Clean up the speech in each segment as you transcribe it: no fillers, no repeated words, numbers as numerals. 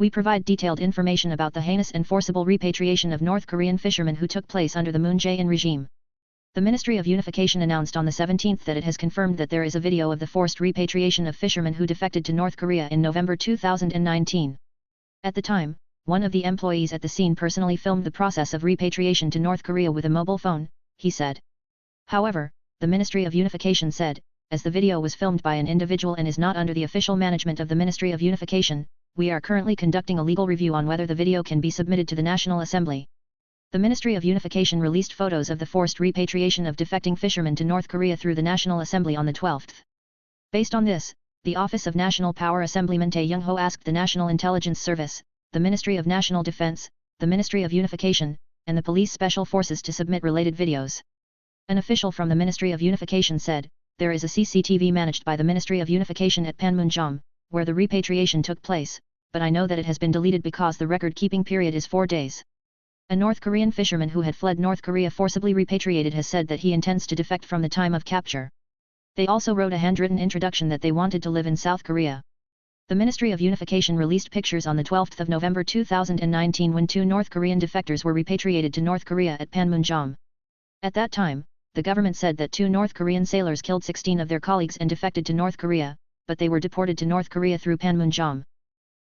We provide detailed information about the heinous and forcible repatriation of North Korean fishermen who took place under the Moon Jae-in regime. The Ministry of Unification announced on the 17th that it has confirmed that there is a video of the forced repatriation of fishermen who defected to North Korea in November 2019. At the time, one of the employees at the scene personally filmed the process of repatriation to North Korea with a mobile phone, he said. However, the Ministry of Unification said, as the video was filmed by an individual and is not under the official management of the Ministry of Unification, we are currently conducting a legal review on whether the video can be submitted to the National Assembly. The Ministry of Unification released photos of the forced repatriation of defecting fishermen to North Korea through the National Assembly on the 12th. Based on this, the Office of National Power Assemblyman Tae Young-ho asked the National Intelligence Service, the Ministry of National Defense, the Ministry of Unification, and the Police Special Forces to submit related videos. An official from the Ministry of Unification said, there is a CCTV managed by the Ministry of Unification at Panmunjom, where the repatriation took place, but I know that it has been deleted because the record-keeping period is 4 days. A North Korean fisherman who had fled North Korea forcibly repatriated has said that he intends to defect from the time of capture. They also wrote a handwritten introduction that they wanted to live in South Korea. The Ministry of Unification released pictures on the 12th of November 2019 when 2 North Korean defectors were repatriated to North Korea at Panmunjom. At that time, the government said that 2 North Korean sailors killed 16 of their colleagues and defected to North Korea, but they were deported to North Korea through Panmunjom.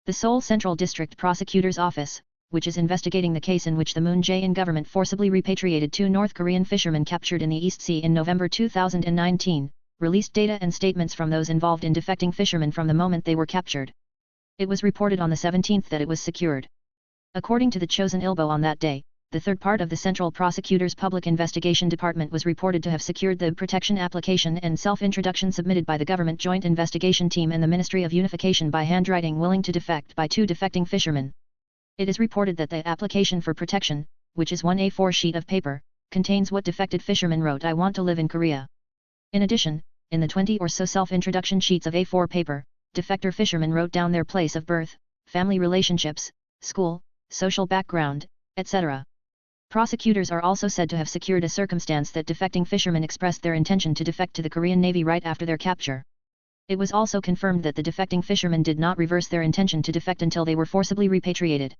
The Seoul Central District Prosecutor's Office, which is investigating the case in which the Moon Jae-in government forcibly repatriated 2 North Korean fishermen captured in the East Sea in November 2019, released data and statements from those involved in defecting fishermen from the moment they were captured. It was reported on the 17th that it was secured. According to the Chosun Ilbo on that day, the third part of the Central Prosecutor's Public Investigation Department was reported to have secured the protection application and self-introduction submitted by the Government Joint Investigation Team and the Ministry of Unification by handwriting willing to defect by 2 defecting fishermen. It is reported that the application for protection, which is one A4 sheet of paper, contains what defected fisherman wrote: I want to live in Korea. In addition, in the 20 or so self-introduction sheets of A4 paper, defector fishermen wrote down their place of birth, family relationships, school, social background, etc. Prosecutors are also said to have secured a circumstance that defecting fishermen expressed their intention to defect to the Korean Navy right after their capture. It was also confirmed that the defecting fishermen did not reverse their intention to defect until they were forcibly repatriated.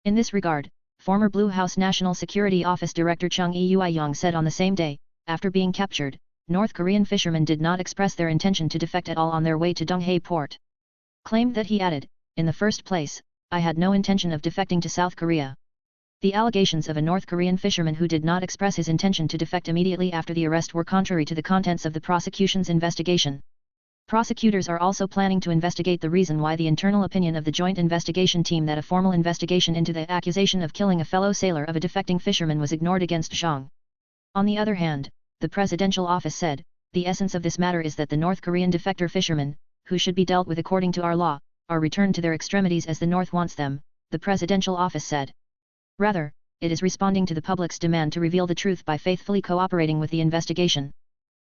In this regard, former Blue House National Security Office Director Chung Eui-yong said on the same day, after being captured, North Korean fishermen did not express their intention to defect at all on their way to Donghae port. Claimed that he added, in the first place, I had no intention of defecting to South Korea. The allegations of a North Korean fisherman who did not express his intention to defect immediately after the arrest were contrary to the contents of the prosecution's investigation. Prosecutors are also planning to investigate the reason why the internal opinion of the Joint Investigation Team that a formal investigation into the accusation of killing a fellow sailor of a defecting fisherman was ignored against Zhang. On the other hand, the presidential office said, the essence of this matter is that the North Korean defector fishermen, who should be dealt with according to our law, are returned to their extremities as the North wants them, the presidential office said. Rather, it is responding to the public's demand to reveal the truth by faithfully cooperating with the investigation.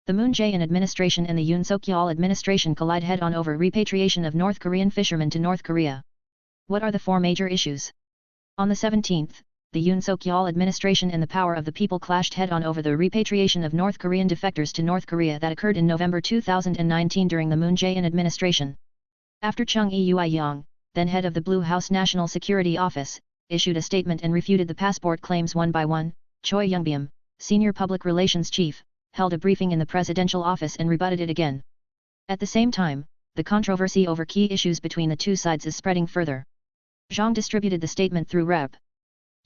The Moon Jae-in administration and the Yoon Suk-yeol administration collide head-on over repatriation of North Korean fishermen to North Korea. What are the 4 major issues? On the 17th, the Yoon Suk-yeol administration and the power of the people clashed head-on over the repatriation of North Korean defectors to North Korea that occurred in November 2019 during the Moon Jae-in administration. After Chung Eui-yong, then head of the Blue House National Security Office, issued a statement and refuted the passport claims one by one, Choi Young-byum, senior public relations chief, held a briefing in the presidential office and rebutted it again. At the same time, the controversy over key issues between the two sides is spreading further. Zhang distributed the statement through Rep.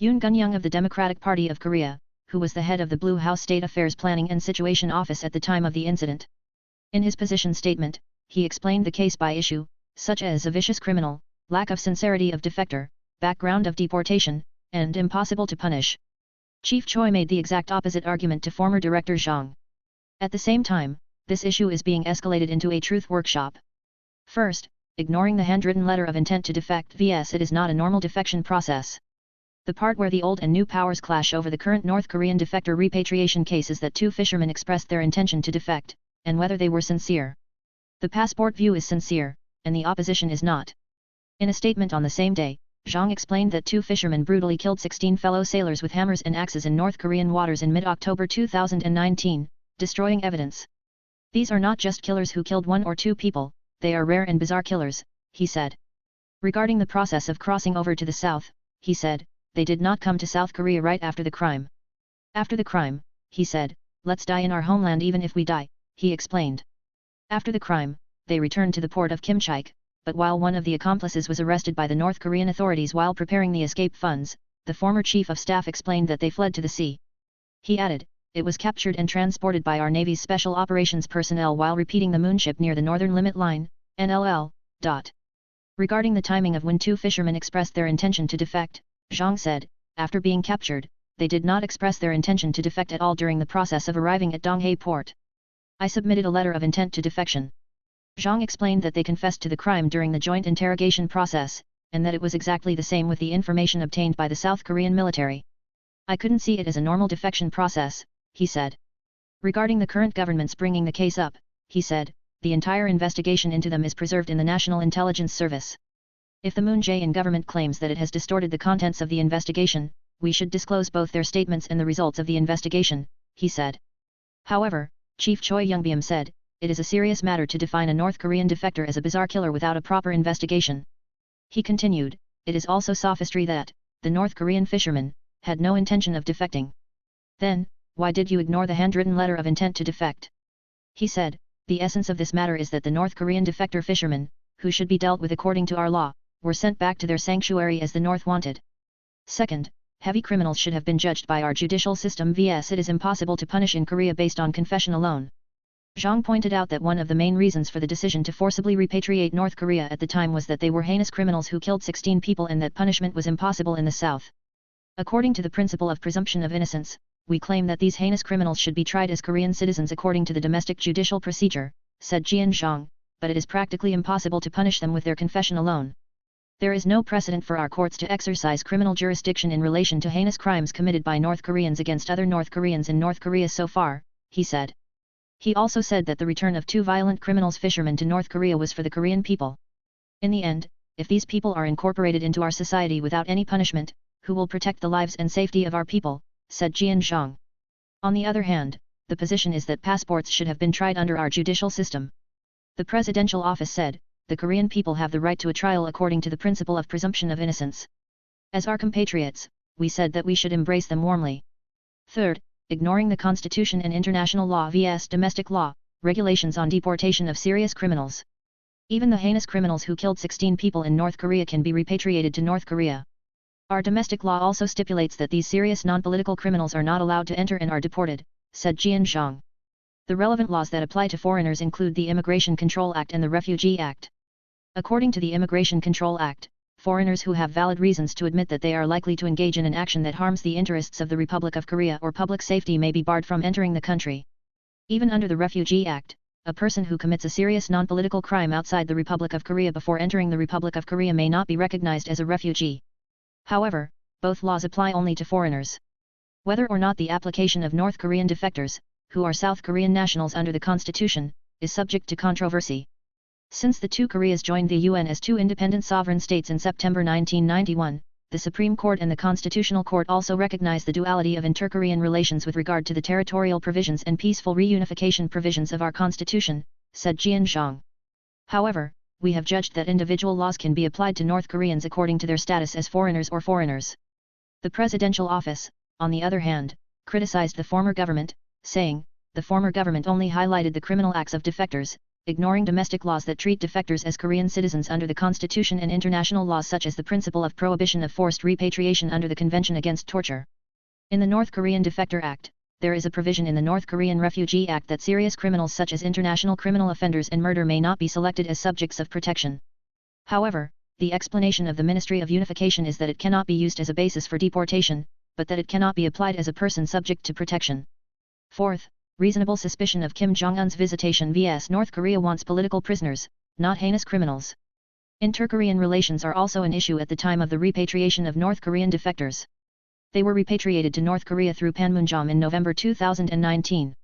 Yoon Gun-young of the Democratic Party of Korea, who was the head of the Blue House State Affairs Planning and Situation Office at the time of the incident. In his position statement, he explained the case by issue, such as a vicious criminal, lack of sincerity of defector, background of deportation, and impossible to punish. Chief Choi made the exact opposite argument to former Director Zhang. At the same time, this issue is being escalated into a truth workshop. First, ignoring the handwritten letter of intent to defect vs. It is not a normal defection process. The part where the old and new powers clash over the current North Korean defector repatriation case is that 2 fishermen expressed their intention to defect, and whether they were sincere. The passport view is sincere, and the opposition is not. In a statement on the same day, Zhang explained that 2 fishermen brutally killed 16 fellow sailors with hammers and axes in North Korean waters in mid-October 2019, destroying evidence. These are not just killers who killed 1 or 2 people, they are rare and bizarre killers, he said. Regarding the process of crossing over to the south, he said, they did not come to South Korea right after the crime. After the crime, he said, let's die in our homeland even if we die, he explained. After the crime, they returned to the port of Kimchik, but while one of the accomplices was arrested by the North Korean authorities while preparing the escape funds, the former chief of staff explained that they fled to the sea. He added, it was captured and transported by our Navy's special operations personnel while repeating the moonship near the northern limit line, NLL. Regarding the timing of when two fishermen expressed their intention to defect, Jung said, after being captured, they did not express their intention to defect at all during the process of arriving at Donghae port. I submitted a letter of intent to defection. Jung explained that they confessed to the crime during the joint interrogation process, and that it was exactly the same with the information obtained by the South Korean military. I couldn't see it as a normal defection process, he said. Regarding the current government's bringing the case up, he said, the entire investigation into them is preserved in the National Intelligence Service. If the Moon Jae-in government claims that it has distorted the contents of the investigation, we should disclose both their statements and the results of the investigation, he said. However, Chief Choi Young-beom said, it is a serious matter to define a North Korean defector as a bizarre killer without a proper investigation. He continued, it is also sophistry that, the North Korean fishermen, had no intention of defecting. Then, why did you ignore the handwritten letter of intent to defect? He said, the essence of this matter is that the North Korean defector fishermen, who should be dealt with according to our law, were sent back to their sanctuary as the North wanted. Second, heavy criminals should have been judged by our judicial system vs. It is impossible to punish in Korea based on confession alone. Jung pointed out that one of the main reasons for the decision to forcibly repatriate North Korea at the time was that they were heinous criminals who killed 16 people and that punishment was impossible in the South. According to the principle of presumption of innocence, we claim that these heinous criminals should be tried as Korean citizens according to the domestic judicial procedure, said Jea-In, but it is practically impossible to punish them with their confession alone. There is no precedent for our courts to exercise criminal jurisdiction in relation to heinous crimes committed by North Koreans against other North Koreans in North Korea so far, he said. He also said that the return of two violent criminals fishermen to North Korea was for the Korean people. In the end, if these people are incorporated into our society without any punishment, who will protect the lives and safety of our people, said Jea-In. On the other hand, the position is that passports should have been tried under our judicial system. The presidential office said, the Korean people have the right to a trial according to the principle of presumption of innocence. As our compatriots, we said that we should embrace them warmly. Third, ignoring the constitution and international law vs. domestic law, regulations on deportation of serious criminals. Even the heinous criminals who killed 16 people in North Korea can be repatriated to North Korea. Our domestic law also stipulates that these serious non-political criminals are not allowed to enter and are deported, said Jea-In. The relevant laws that apply to foreigners include the Immigration Control Act and the Refugee Act. According to the Immigration Control Act, foreigners who have valid reasons to admit that they are likely to engage in an action that harms the interests of the Republic of Korea or public safety may be barred from entering the country. Even under the Refugee Act, a person who commits a serious non-political crime outside the Republic of Korea before entering the Republic of Korea may not be recognized as a refugee. However, both laws apply only to foreigners. Whether or not the application of North Korean defectors, who are South Korean nationals under the Constitution, is subject to controversy. Since the two Koreas joined the UN as two independent sovereign states in September 1991, the Supreme Court and the Constitutional Court also recognize the duality of inter-Korean relations with regard to the territorial provisions and peaceful reunification provisions of our Constitution, said Jea-In. However, we have judged that individual laws can be applied to North Koreans according to their status as foreigners or foreigners. The presidential office, on the other hand, criticized the former government, saying, the former government only highlighted the criminal acts of defectors, ignoring domestic laws that treat defectors as Korean citizens under the Constitution and international laws such as the principle of prohibition of forced repatriation under the Convention Against Torture. In the North Korean Defector Act, there is a provision in the North Korean Refugee Act that serious criminals such as international criminal offenders and murder may not be selected as subjects of protection. However, the explanation of the Ministry of Unification is that it cannot be used as a basis for deportation, but that it cannot be applied as a person subject to protection. Fourth, reasonable suspicion of Kim Jong-un's visitation vs. North Korea wants political prisoners, not heinous criminals. Inter-Korean relations are also an issue at the time of the repatriation of North Korean defectors. They were repatriated to North Korea through Panmunjom in November 2019.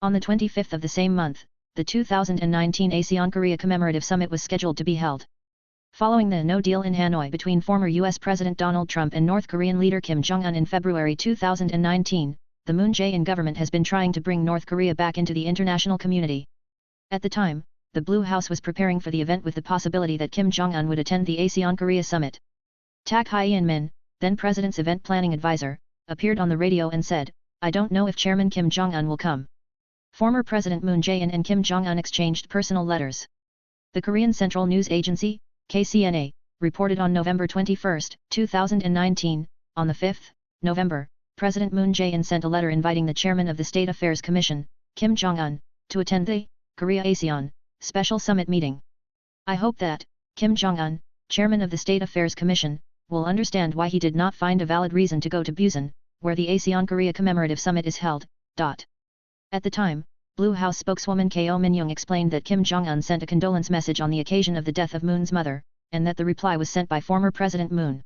On the 25th of the same month, the 2019 ASEAN-Korea Commemorative Summit was scheduled to be held. Following the no deal in Hanoi between former U.S. President Donald Trump and North Korean leader Kim Jong-un in February 2019, the Moon Jae-in government has been trying to bring North Korea back into the international community. At the time, the Blue House was preparing for the event with the possibility that Kim Jong-un would attend the ASEAN-Korea summit. Tak Hye-in, then President's event planning advisor, appeared on the radio and said, "I don't know if Chairman Kim Jong-un will come." Former President Moon Jae-in and Kim Jong-un exchanged personal letters. The Korean Central News Agency, KCNA, reported on November 21, 2019, on the 5th November, President Moon Jae-in sent a letter inviting the chairman of the State Affairs Commission, Kim Jong-un, to attend the Korea-ASEAN special summit meeting. "I hope that Kim Jong-un, chairman of the State Affairs Commission, will understand why he did not find a valid reason to go to Busan, where the ASEAN-Korea commemorative summit is held." At the time, Blue House spokeswoman Ko Min-young explained that Kim Jong-un sent a condolence message on the occasion of the death of Moon's mother, and that the reply was sent by former President Moon.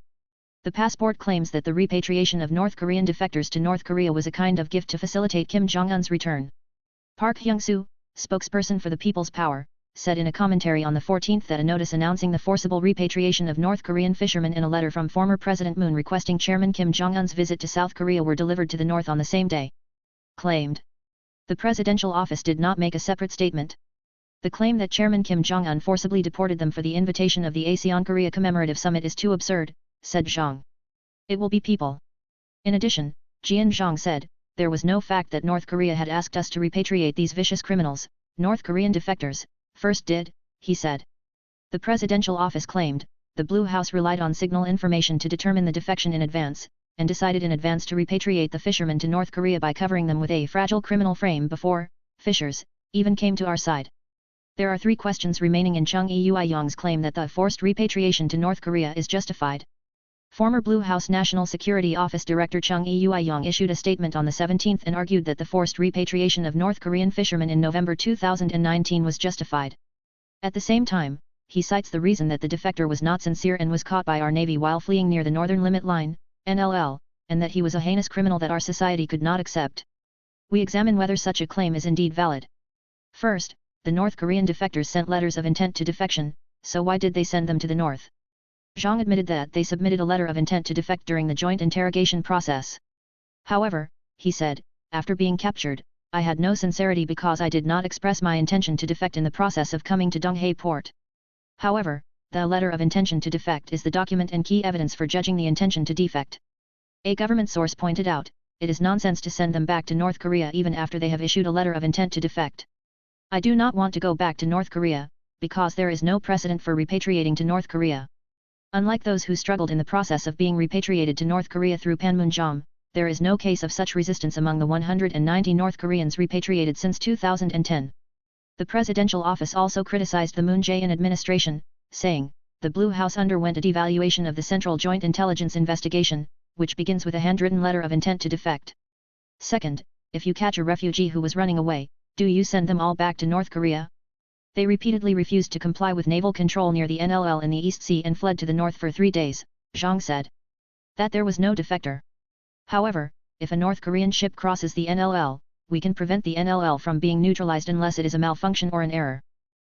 The passport claims that the repatriation of North Korean defectors to North Korea was a kind of gift to facilitate Kim Jong-un's return. Park Hyung-soo, spokesperson for the People's Power, said in a commentary on the 14th that a notice announcing the forcible repatriation of North Korean fishermen and a letter from former President Moon requesting Chairman Kim Jong-un's visit to South Korea were delivered to the North on the same day. Claimed. The presidential office did not make a separate statement. The claim that Chairman Kim Jong-un forcibly deported them for the invitation of the ASEAN-Korea commemorative summit is too absurd, said Zhang. It will be people. In addition, Jea-In Zhang said, "There was no fact that North Korea had asked us to repatriate these vicious criminals, North Korean defectors, first did," he said. The presidential office claimed, the Blue House relied on signal information to determine the defection in advance, and decided in advance to repatriate the fishermen to North Korea by covering them with a fragile criminal frame before fishers even came to our side. There are 3 questions remaining in Chung Eui-yong's claim that the forced repatriation to North Korea is justified. Former Blue House National Security Office Director Chung Eui-yong issued a statement on the 17th and argued that the forced repatriation of North Korean fishermen in November 2019 was justified. At the same time, he cites the reason that the defector was not sincere and was caught by our Navy while fleeing near the Northern Limit Line, NLL, and that he was a heinous criminal that our society could not accept. We examine whether such a claim is indeed valid. First, the North Korean defectors sent letters of intent to defection, so why did they send them to the North? Zhang admitted that they submitted a letter of intent to defect during the joint interrogation process. However, he said, after being captured, I had no sincerity because I did not express my intention to defect in the process of coming to Donghae port. However, the letter of intention to defect is the document and key evidence for judging the intention to defect. A government source pointed out, it is nonsense to send them back to North Korea even after they have issued a letter of intent to defect. I do not want to go back to North Korea, because there is no precedent for repatriating to North Korea. Unlike those who struggled in the process of being repatriated to North Korea through Panmunjom, there is no case of such resistance among the 190 North Koreans repatriated since 2010. The presidential office also criticized the Moon Jae-in administration, saying, the Blue House underwent a devaluation of the Central Joint Intelligence Investigation, which begins with a handwritten letter of intent to defect. Second, if you catch a refugee who was running away, do you send them all back to North Korea? They repeatedly refused to comply with naval control near the NLL in the East Sea and fled to the north for 3 days, Zhang said. That there was no defector. However, if a North Korean ship crosses the NLL, we can prevent the NLL from being neutralized unless it is a malfunction or an error.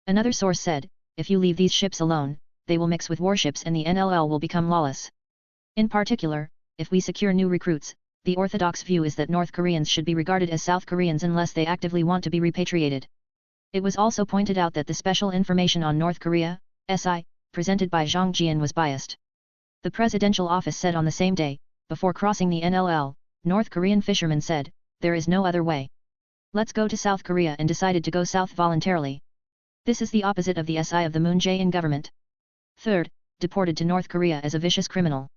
Another source said, if you leave these ships alone, they will mix with warships and the NLL will become lawless. In particular, if we secure new recruits, the orthodox view is that North Koreans should be regarded as South Koreans unless they actively want to be repatriated. It was also pointed out that the special information on North Korea, SI, presented by Zhang Jea-In was biased. The presidential office said on the same day, before crossing the NLL, North Korean fishermen said, there is no other way. Let's go to South Korea and decided to go south voluntarily. This is the opposite of the SI of the Moon Jae-in government. Third, deported to North Korea as a vicious criminal.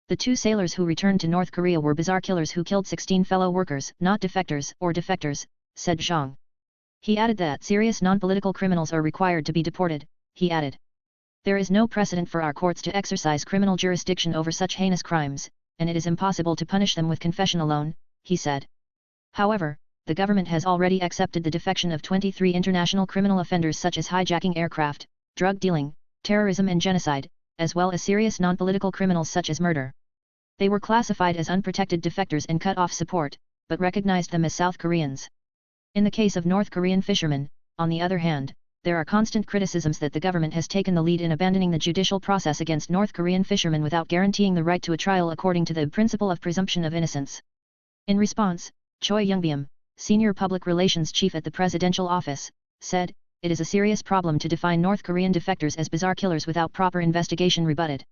The 2 sailors who returned to North Korea were bizarre killers who killed 16 fellow workers, not defectors or defectors, said Zhang. He added that serious non-political criminals are required to be deported, he added. There is no precedent for our courts to exercise criminal jurisdiction over such heinous crimes, and it is impossible to punish them with confession alone, he said. However, the government has already accepted the defection of 23 international criminal offenders such as hijacking aircraft, drug dealing, terrorism and genocide, as well as serious non-political criminals such as murder. They were classified as unprotected defectors and cut off support, but recognized them as South Koreans. In the case of North Korean fishermen, on the other hand, there are constant criticisms that the government has taken the lead in abandoning the judicial process against North Korean fishermen without guaranteeing the right to a trial according to the principle of presumption of innocence. In response, Choi Young-byum, senior public relations chief at the presidential office, said, it is a serious problem to define North Korean defectors as bizarre killers without proper investigation rebutted.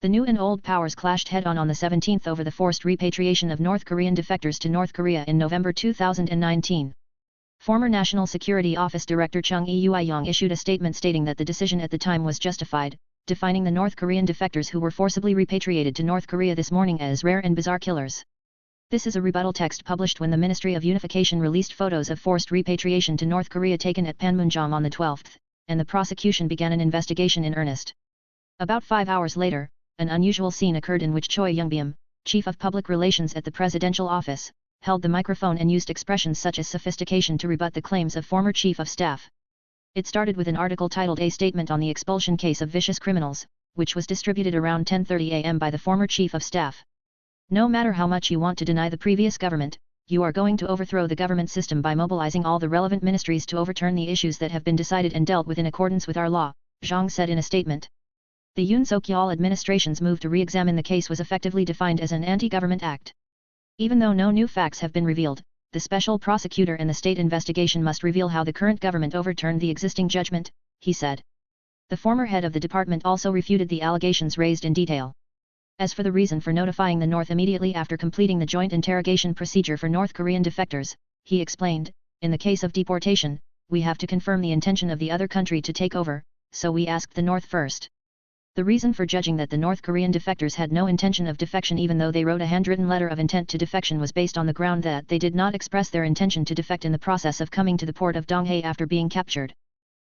The new and old powers clashed head-on on the 17th over the forced repatriation of North Korean defectors to North Korea in November 2019. Former National Security Office Director Chung Eui-yong issued a statement stating that the decision at the time was justified, defining the North Korean defectors who were forcibly repatriated to North Korea this morning as rare and bizarre killers. This is a rebuttal text published when the Ministry of Unification released photos of forced repatriation to North Korea taken at Panmunjom on the 12th, and the prosecution began an investigation in earnest. About 5 hours later, an unusual scene occurred in which Choi Young-beom, Chief of Public Relations at the Presidential Office, held the microphone and used expressions such as sophistication to rebut the claims of former Chief of Staff. It started with an article titled A Statement on the Expulsion Case of Vicious Criminals, which was distributed around 10:30 a.m. by the former Chief of Staff. No matter how much you want to deny the previous government, you are going to overthrow the government system by mobilizing all the relevant ministries to overturn the issues that have been decided and dealt with in accordance with our law, Jong said in a statement. The Yoon Suk-yeol administration's move to re-examine the case was effectively defined as an anti-government act. Even though no new facts have been revealed, the special prosecutor and the state investigation must reveal how the current government overturned the existing judgment, he said. The former head of the department also refuted the allegations raised in detail. As for the reason for notifying the North immediately after completing the joint interrogation procedure for North Korean defectors, he explained, in the case of deportation, we have to confirm the intention of the other country to take over, so we asked the North first. The reason for judging that the North Korean defectors had no intention of defection even though they wrote a handwritten letter of intent to defection was based on the ground that they did not express their intention to defect in the process of coming to the port of Donghae after being captured.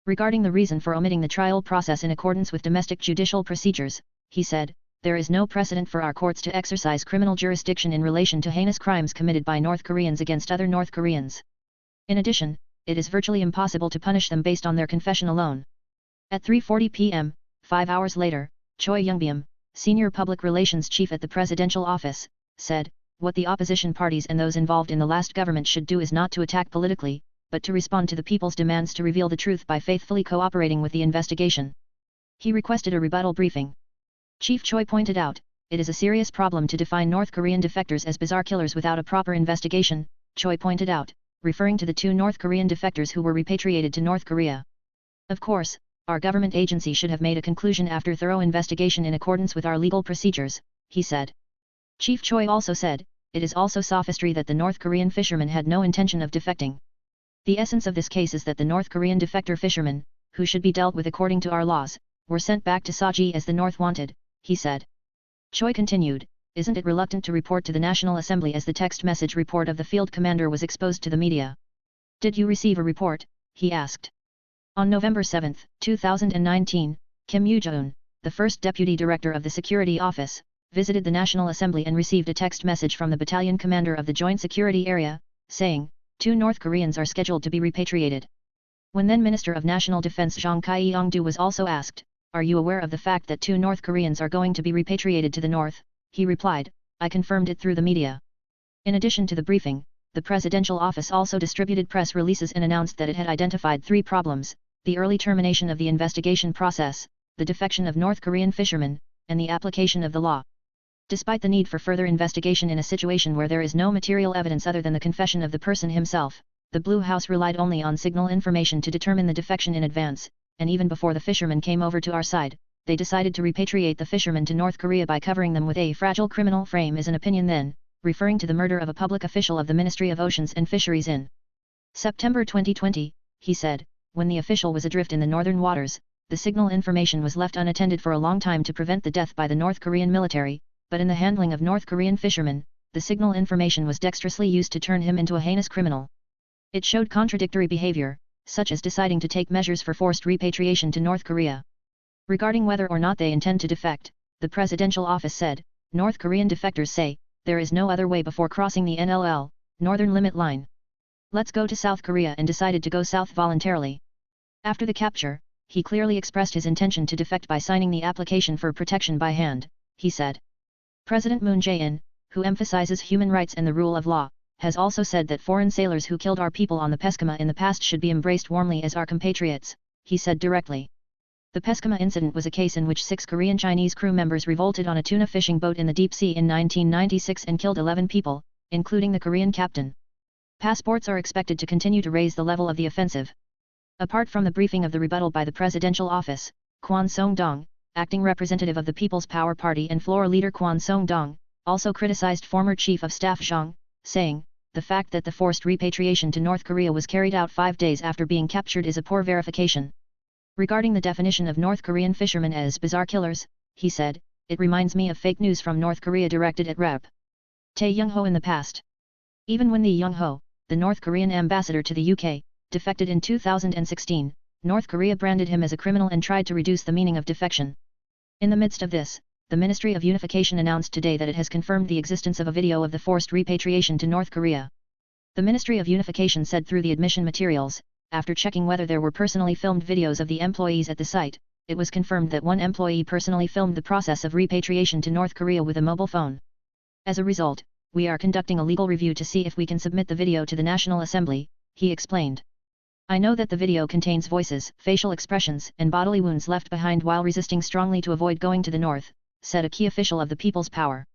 Regarding the reason for omitting the trial process in accordance with domestic judicial procedures, he said, there is no precedent for our courts to exercise criminal jurisdiction in relation to heinous crimes committed by North Koreans against other North Koreans. In addition, it is virtually impossible to punish them based on their confession alone. At 3:40 p.m., 5 hours later, Choi Young-beom, senior public relations chief at the presidential office, said, what the opposition parties and those involved in the last government should do is not to attack politically, but to respond to the people's demands to reveal the truth by faithfully cooperating with the investigation. He requested a rebuttal briefing. Chief Choi pointed out, it is a serious problem to define North Korean defectors as bizarre killers without a proper investigation, Choi pointed out, referring to the 2 North Korean defectors who were repatriated to North Korea. Of course, our government agency should have made a conclusion after thorough investigation in accordance with our legal procedures, he said. Chief Choi also said, it is also sophistry that the North Korean fishermen had no intention of defecting. The essence of this case is that the North Korean defector fishermen, who should be dealt with according to our laws, were sent back to Saji as the North wanted, he said. Choi continued, isn't it reluctant to report to the National Assembly as the text message report of the field commander was exposed to the media? Did you receive a report? He asked. On November 7, 2019, Kim Yoo-jeon, the first deputy director of the Security Office, visited the National Assembly and received a text message from the battalion commander of the Joint Security Area, saying, 2 North Koreans are scheduled to be repatriated. When then Minister of National Defense Jong Ki-yong-do was also asked, are you aware of the fact that 2 North Koreans are going to be repatriated to the North? He replied, I confirmed it through the media. In addition to the briefing, the presidential office also distributed press releases and announced that it had identified 3 problems, the early termination of the investigation process, the defection of North Korean fishermen, and the application of the law. Despite the need for further investigation in a situation where there is no material evidence other than the confession of the person himself, the Blue House relied only on signal information to determine the defection in advance, and even before the fishermen came over to our side, they decided to repatriate the fishermen to North Korea by covering them with a fragile criminal frame is an opinion then, referring to the murder of a public official of the Ministry of Oceans and Fisheries in September 2020, he said, when the official was adrift in the northern waters, the signal information was left unattended for a long time to prevent the death by the North Korean military, but in the handling of North Korean fishermen, the signal information was dexterously used to turn him into a heinous criminal. It showed contradictory behavior, such as deciding to take measures for forced repatriation to North Korea. Regarding whether or not they intend to defect, the presidential office said, North Korean defectors say, there is no other way before crossing the NLL, Northern Limit Line. Let's go to South Korea and decided to go south voluntarily. After the capture, he clearly expressed his intention to defect by signing the application for protection by hand, he said. President Moon Jae-in, who emphasizes human rights and the rule of law, has also said that foreign sailors who killed our people on the Peskima in the past should be embraced warmly as our compatriots, he said directly. The Peskima incident was a case in which 6 Korean Chinese crew members revolted on a tuna fishing boat in the deep sea in 1996 and killed 11 people, including the Korean captain. Passports are expected to continue to raise the level of the offensive. Apart from the briefing of the rebuttal by the presidential office, Kwon Song-dong, acting representative of the People's Power Party and floor leader Kwon Song-dong, also criticized former Chief of Staff Jung, saying, the fact that the forced repatriation to North Korea was carried out 5 days after being captured is a poor verification. Regarding the definition of North Korean fishermen as bizarre killers, he said, it reminds me of fake news from North Korea directed at Rep. Tae Young-ho in the past. Even when Lee Young-ho, the North Korean ambassador to the UK, defected in 2016, North Korea branded him as a criminal and tried to reduce the meaning of defection. In the midst of this, the Ministry of Unification announced today that it has confirmed the existence of a video of the forced repatriation to North Korea. The Ministry of Unification said through the admission materials, after checking whether there were personally filmed videos of the employees at the site, it was confirmed that one employee personally filmed the process of repatriation to North Korea with a mobile phone. As a result, we are conducting a legal review to see if we can submit the video to the National Assembly, he explained. I know that the video contains voices, facial expressions, and bodily wounds left behind while resisting strongly to avoid going to the north, said a key official of the People's Power.